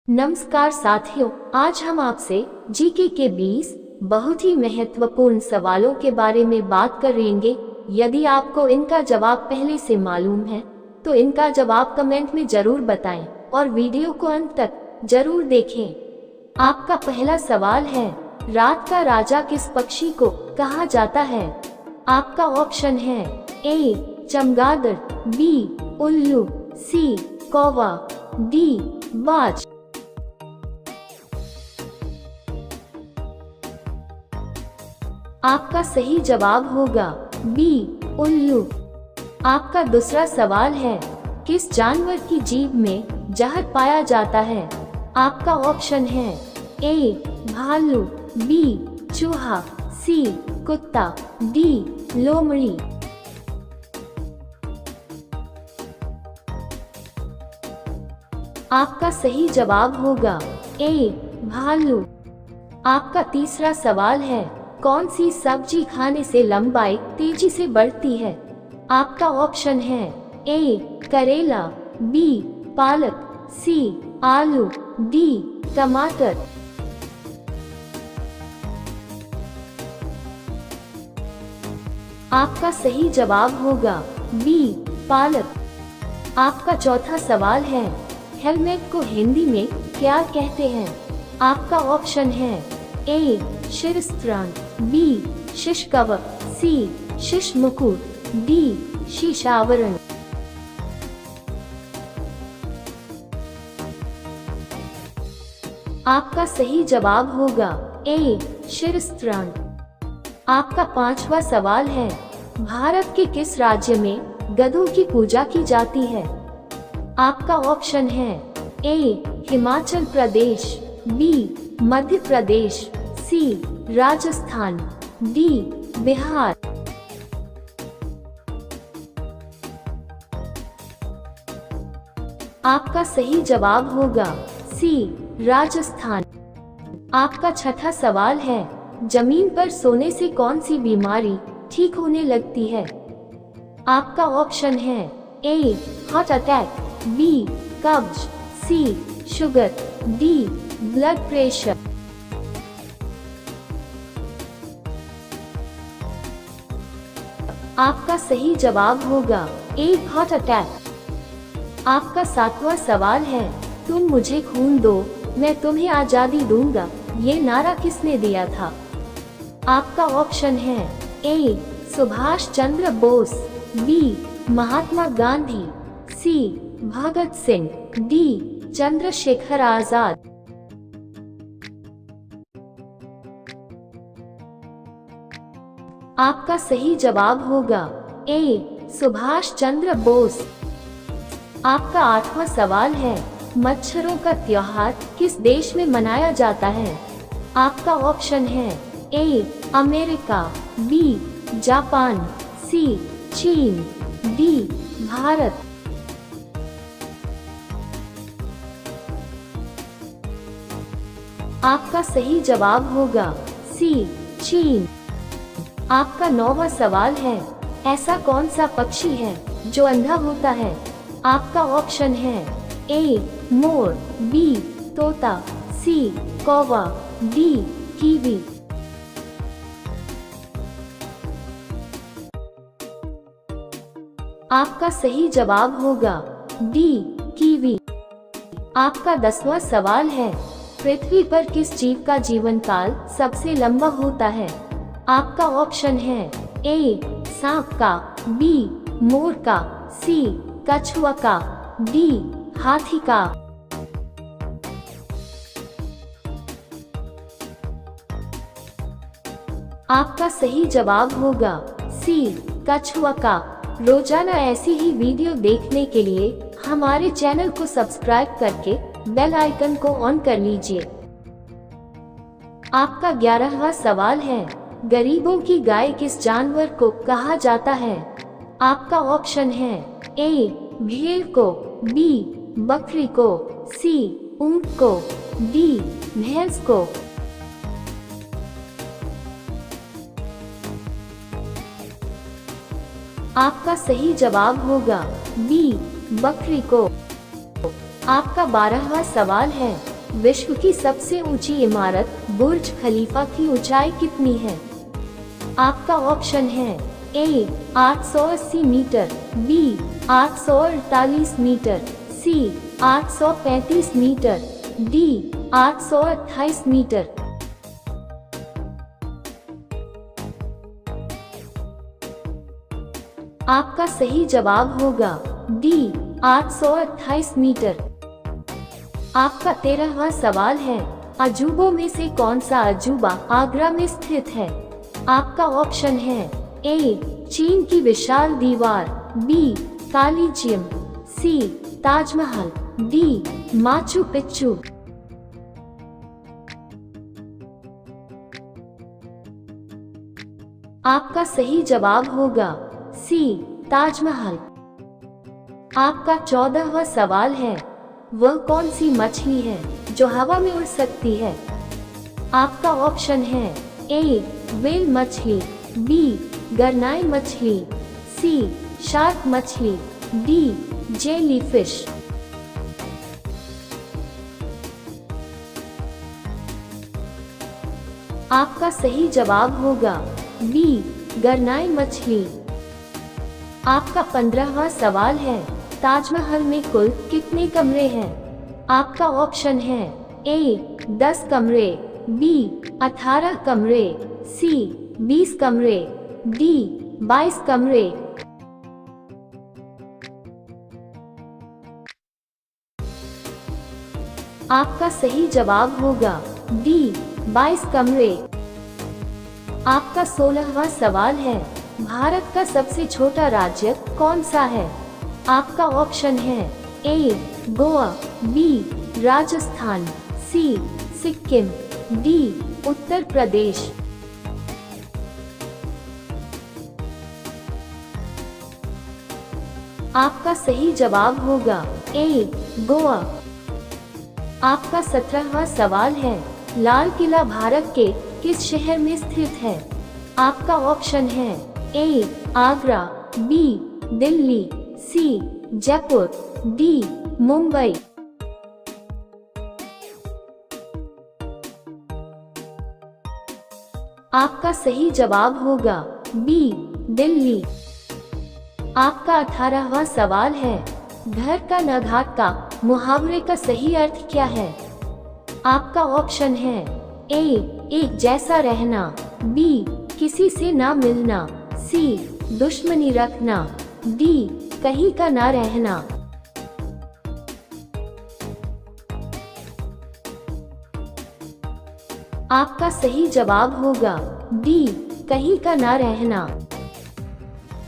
नमस्कार साथियों, आज हम आपसे जीके के 20 बहुत ही महत्वपूर्ण सवालों के बारे में बात करेंगे। यदि आपको इनका जवाब पहले से मालूम है तो इनका जवाब कमेंट में जरूर बताएं और वीडियो को अंत तक जरूर देखें। आपका पहला सवाल है, रात का राजा किस पक्षी को कहा जाता है? आपका ऑप्शन है ए चमगादड़, बी उल्लू, सी कौवा, डी बाज। आपका सही जवाब होगा बी उल्लू। आपका दूसरा सवाल है, किस जानवर की जीभ में जहर पाया जाता है? आपका ऑप्शन है ए भालू, बी चूहा, सी कुत्ता, डी लोमड़ी। आपका सही जवाब होगा ए भालू। आपका तीसरा सवाल है, कौन सी सब्जी खाने से लंबाई तेजी से बढ़ती है? आपका ऑप्शन है ए करेला, बी पालक, सी आलू, डी टमाटर। आपका सही जवाब होगा बी पालक। आपका चौथा सवाल है, हेलमेट को हिंदी में क्या कहते हैं? आपका ऑप्शन है ए शिरस्त्राण, बी शिश कवच, सी शिश मुकुट, डी शीशावरण। आपका सही जवाब होगा ए शिरस्त्राण। आपका पांचवा सवाल है, भारत के किस राज्य में गधों की पूजा की जाती है? आपका ऑप्शन है ए हिमाचल प्रदेश, बी मध्य प्रदेश, सी राजस्थान, डी बिहार। आपका सही जवाब होगा सी राजस्थान। आपका छठा सवाल है, जमीन पर सोने से कौन सी बीमारी ठीक होने लगती है? आपका ऑप्शन है ए हार्ट अटैक, बी कब्ज, सी शुगर, डी ब्लड प्रेशर। आपका सही जवाब होगा ए हार्ट अटैक। आपका सातवां सवाल है, तुम मुझे खून दो मैं तुम्हें आजादी दूंगा, ये नारा किसने दिया था? आपका ऑप्शन है ए सुभाष चंद्र बोस, बी महात्मा गांधी, सी भगत सिंह, डी चंद्रशेखर आजाद। आपका सही जवाब होगा ए सुभाष चंद्र बोस। आपका आठवां सवाल है, मच्छरों का त्योहार किस देश में मनाया जाता है? आपका ऑप्शन है ए अमेरिका, बी जापान, सी चीन, डी भारत। आपका सही जवाब होगा सी चीन। आपका नौवां सवाल है, ऐसा कौन सा पक्षी है जो अंधा होता है? आपका ऑप्शन है ए मोर, बी तोता, सी कौवा, डी कीवी। आपका सही जवाब होगा डी कीवी। आपका 10वां सवाल है, पृथ्वी पर किस जीव का जीवन काल सबसे लंबा होता है? आपका ऑप्शन है ए सांप का, बी मोर का, सी कछुआ का, डी हाथी का। आपका सही जवाब होगा सी कछुआ का। रोजाना ऐसी ही वीडियो देखने के लिए हमारे चैनल को सब्सक्राइब करके बेल आइकन को ऑन कर लीजिए। आपका 11वां सवाल है, गरीबों की गाय किस जानवर को कहा जाता है? आपका ऑप्शन है ए भेड़ को, बी बकरी को, सी ऊंट को, डी भैंस को। आपका सही जवाब होगा बी बकरी को। आपका 12वां सवाल है, विश्व की सबसे ऊंची इमारत बुर्ज खलीफा की ऊंचाई कितनी है? आपका ऑप्शन है ए 880 मीटर, बी 848 मीटर, सी 835 मीटर, डी 828 मीटर। आपका सही जवाब होगा डी 828 मीटर। आपका 13वां सवाल है, अजूबों में से कौन सा अजूबा आगरा में स्थित है? आपका ऑप्शन है ए चीन की विशाल दीवार, बी कालीजियम, सी ताजमहल, डी माचू पिच्चू। आपका सही जवाब होगा सी ताजमहल। आपका 14वां सवाल है, वह कौन सी मछली है जो हवा में उड़ सकती है? आपका ऑप्शन है ए व्हेल मछली, बी गरनाई मछली, सी शार्क मछली, डी जेलीफिश। आपका सही जवाब होगा बी गरनाई मछली। आपका 15वां सवाल है, ताजमहल में कुल कितने कमरे हैं? आपका ऑप्शन है ए 10 कमरे, बी 18 कमरे, सी 20 कमरे, डी 22 कमरे। आपका सही जवाब होगा डी 22 कमरे। आपका 16वां सवाल है, भारत का सबसे छोटा राज्य कौन सा है? आपका ऑप्शन है ए गोवा, बी राजस्थान, सी सिक्किम, डी उत्तर प्रदेश। आपका सही जवाब होगा ए गोवा। आपका 17वां सवाल है, लाल किला भारत के किस शहर में स्थित है? आपका ऑप्शन है ए आगरा, बी दिल्ली, सी जयपुर, डी मुंबई। आपका सही जवाब होगा बी दिल्ली। आपका 18वां सवाल है, घर का न घाट का मुहावरे का सही अर्थ क्या है? आपका ऑप्शन है ए एक जैसा रहना, बी किसी से ना मिलना, सी दुश्मनी रखना, डी कहीं का ना रहना। आपका सही जवाब होगा डी कहीं का ना रहना।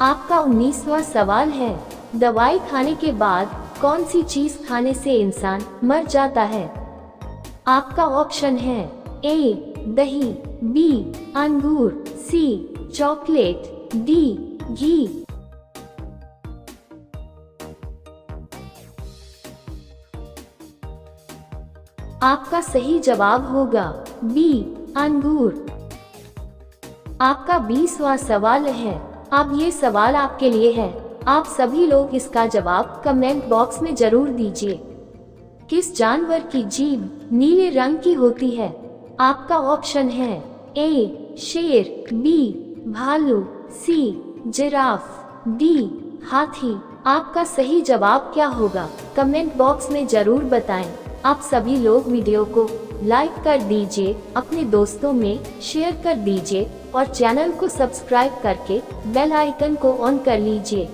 आपका 19वां सवाल है, दवाई खाने के बाद कौन सी चीज खाने से इंसान मर जाता है? आपका ऑप्शन है ए दही, बी अंगूर, सी चॉकलेट, डी घी। आपका सही जवाब होगा बी अंगूर। आपका 20वां सवाल है, अब ये सवाल आपके लिए है। आप सभी लोग इसका जवाब कमेंट बॉक्स में जरूर दीजिए। किस जानवर की जीभ नीले रंग की होती है? आपका ऑप्शन है ए शेर, बी भालू, सी जिराफ, डी हाथी। आपका सही जवाब क्या होगा? कमेंट बॉक्स में जरूर बताएं। आप सभी लोग वीडियो को लाइक कर दीजिए, अपने दोस्तों में शेयर कर दीजिए और चैनल को सब्सक्राइब करके बेल आइकन को ऑन कर लीजिए।